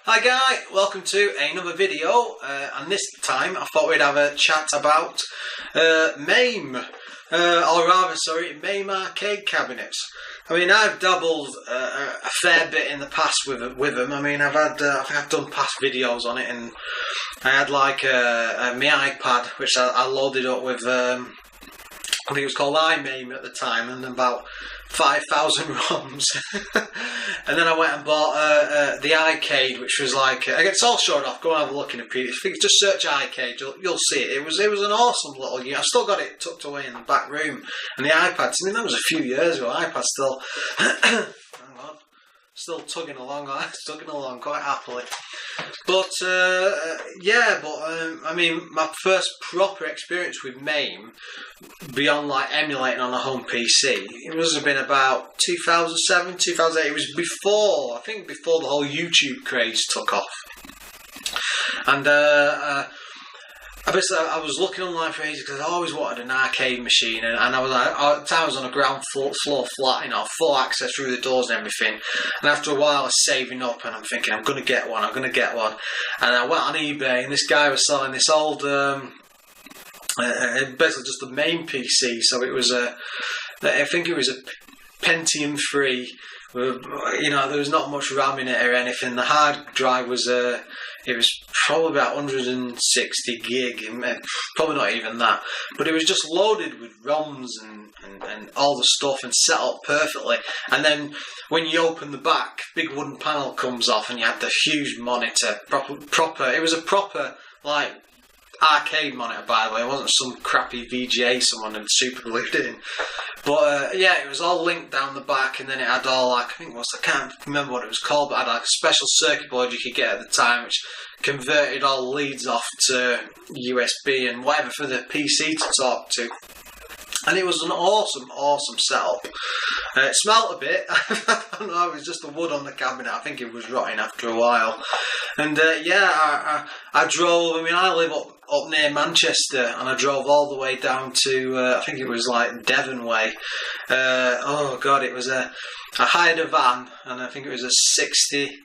Hi guys, welcome to another video, and this time I thought we'd have a chat about MAME, MAME arcade cabinets. I mean, I've dabbled a fair bit in the past with them. I mean, I think I've done past videos on it, and I had like my iPad, which I loaded up with, I think it was called MAME at the time, and about 5,000 ROMs. And then I went and bought the iCade, which was like, it's all showed off. Go and have a look in the previous. If you just search iCade, you'll see it. It was an awesome little unit. I've still got it tucked away in the back room. And the iPads, I mean, that was a few years ago. iPad's still, hang on, still tugging along quite happily. But I mean, my first proper experience with MAME, beyond like emulating on a home PC, it must have been about 2007, 2008. It was before the whole YouTube craze took off. And I was looking online for ages because I always wanted an arcade machine, and I was like, at the time I was on a ground floor flat, full access through the doors and everything. And after a while I was saving up, and I'm thinking, I'm going to get one. And I went on eBay, and this guy was selling this old, basically just a MAME PC. So it was I think it was a Pentium 3. There was not much RAM in it or anything. The hard drive was it was probably about 160 gig, probably not even that. But it was just loaded with ROMs and all the stuff and set up perfectly. And then when you open the back, big wooden panel comes off, and you had the huge monitor, proper. It was a proper like arcade monitor, by the way. It wasn't some crappy VGA someone had super glued in. But it was all linked down the back, and then it had all like, I can't remember what it was called, but it had like a special circuit board you could get at the time, which converted all leads off to USB and whatever for the PC to talk to. And it was an awesome setup. It smelt a bit. I don't know, it was just the wood on the cabinet. I think it was rotting after a while. And I drove, I live up near Manchester, and I drove all the way down to, I think it was like Devon way. I hired a van, and I think it was a 60...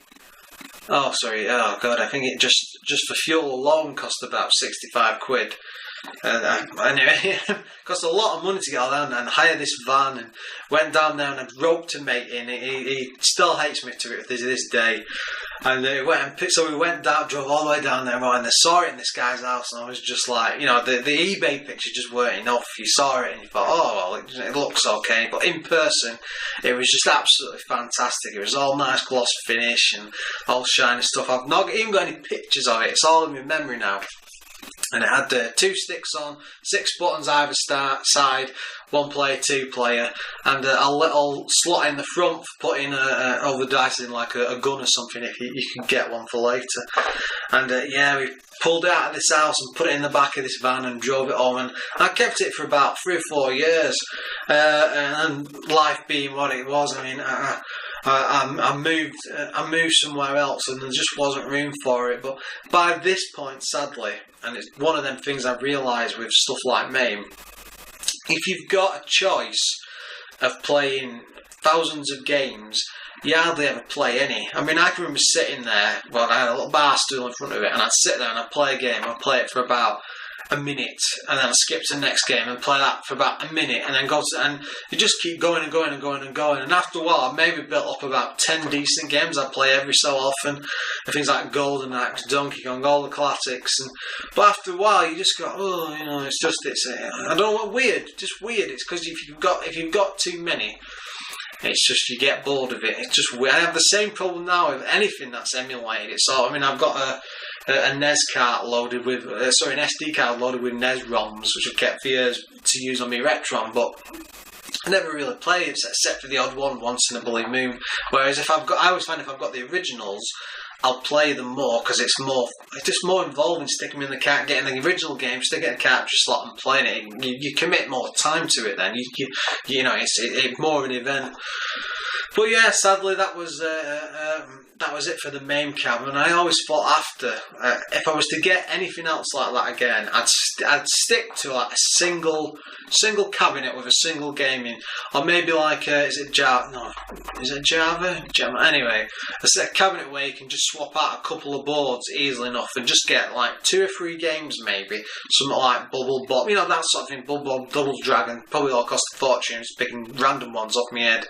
I think it just for fuel alone cost about 65 quid. Anyway, it cost a lot of money to get all down there and hire this van, and went down there and I roped a mate in. He still hates me to this day. And we went down, drove all the way down there, and I saw it in this guy's house, and I was just like, the eBay pictures just weren't enough. You saw it and you thought, it looks okay, but in person, it was just absolutely fantastic. It was all nice gloss finish and all shiny stuff. I've not even got any pictures of it. It's all in my memory now. And it had 2 sticks on, 6 buttons either side, 1 player, 2 player, and a little slot in the front for putting all the dice in, like a gun or something, if you can get one for later. And we pulled it out of this house and put it in the back of this van and drove it home, and I kept it for about 3 or 4 years. And life being what it was, I moved somewhere else, and there just wasn't room for it. But by this point, sadly, and it's one of them things I've realised with stuff like MAME, if you've got a choice of playing thousands of games, you hardly ever play any. I can remember sitting there, I had a little bar stool in front of it, and I'd sit there and I'd play a game. I'd play it for about a minute, and then I'd skip to the next game and play that for about a minute, and then and you just keep going and going and going and going. And after a while, I maybe built up about 10 decent games I play every so often, and things like Golden Axe, Donkey Kong, all the classics. But after a while, you just go, I don't know what weird. It's because if you've got too many, it's just you get bored of it. It's just weird. I have the same problem now with anything that's emulated. I've got a NES card loaded with, an SD card loaded with NES ROMs, which I've kept for years to use on my Retron, but I never really played it except for the odd one once in a blue moon. Whereas I always find if I've got the originals, I'll play them more, because it's just more involved in sticking them in the cart, getting the original game, sticking it in the cartridge slot and playing it. You commit more time to it then. It's more of an event. But yeah, sadly that was that was it for the MAME cab, and I always thought after, if I was to get anything else like that again, I'd stick to like a single cabinet with a single game in, or maybe like is it Java? No, is it Java? Anyway, a cabinet where you can just swap out a couple of boards easily enough and just get like 2 or 3 games, maybe something like Bubble Bob, you know, that sort of thing. Bubble Bob, Double Dragon, probably all cost a fortune. Just picking random ones off my head,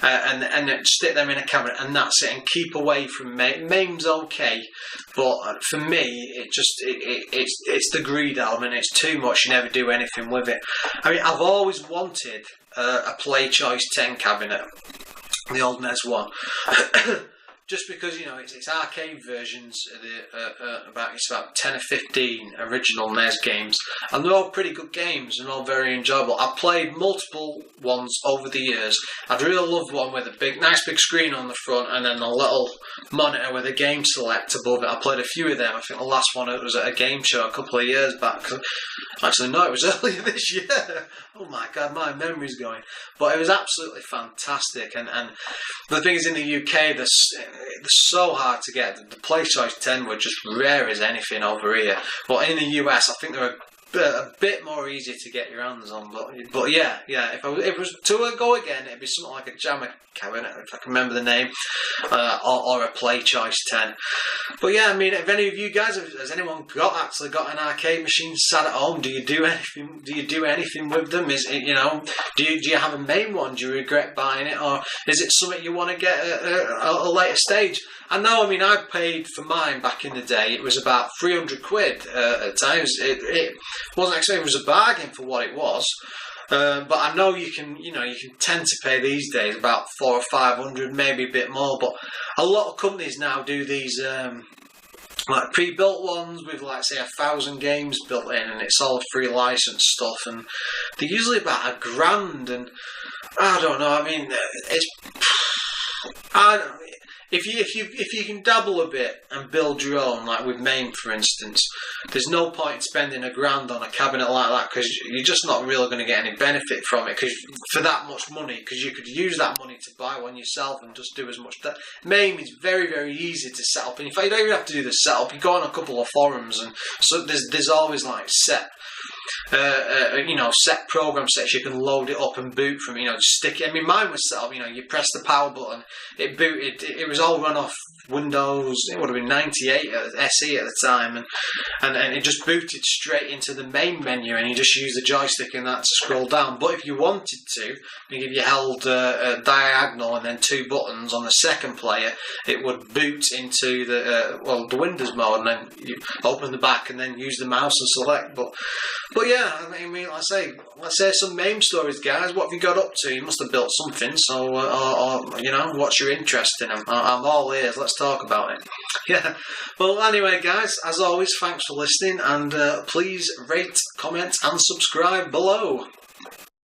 and then stick them in a cabinet, and that's it. And keep away from MAME. MAME's okay, but for me, it's the greed element. It's too much. You never do anything with it. I mean, I've always wanted a Play Choice 10 cabinet, the old NES one. Just because, you know, it's arcade versions of it's about 10 or 15 original NES games, and they're all pretty good games and all very enjoyable. I've played multiple ones over the years. I'd really love one with a nice big screen on the front and then a little monitor with a game select above it. I played a few of them. I think the last one was at a game show a couple of years back. Actually, no, it was earlier this year. Oh my God, my memory's going. But it was absolutely fantastic. And the thing is, in the UK, they're so hard to get. The Play Choice 10 were just rare as anything over here. But in the US, I think they're a bit more easy to get your hands on. But yeah. If it was to go again, it'd be something like a Jammer cabinet, if I can remember the name, or a Play Choice 10. But yeah, I mean, if any of you guys, has anyone actually got an arcade machine sat at home? Do you do anything? Do you do anything with them? Is it, you know, do you have a MAME one? Do you regret buying it, or is it something you want to get at a later stage? I know. I mean, I paid for mine back in the day. It was about 300 quid at times. It wasn't actually. It was a bargain for what it was. But I know you can tend to pay these days about 400 or 500, maybe a bit more. But a lot of companies now do these like pre-built ones with, like, say, 1,000 games built in, and it's all free license stuff, and they're usually about $1,000. And I don't know. I mean, if you can dabble a bit and build your own, like with MAME, for instance, there's no point in spending $1,000 on a cabinet like that, because you're just not really going to get any benefit from it for that much money, because you could use that money to buy one yourself and just do as much. MAME is very, very easy to set up, and in fact, you don't even have to do the setup. You go on a couple of forums, and so there's always like set program sets you can load it up and boot from. Just stick it. I mean, mine was set up. You press the power button, it booted. It was all run off Windows. It would have been 98 SE at the time, and it just booted straight into the main menu, and you just use the joystick and that to scroll down. But if you wanted to, if you held diagonal and then 2 buttons on the second player, it would boot into the Windows mode, and then you open the back and then use the mouse and select. But yeah, I mean, let's say some MAME stories, guys. What have you got up to? You must have built something, so what's your interest in them? I'm all ears. Let's talk about it. Yeah. Well, anyway, guys, as always, thanks for listening, and please rate, comment, and subscribe below.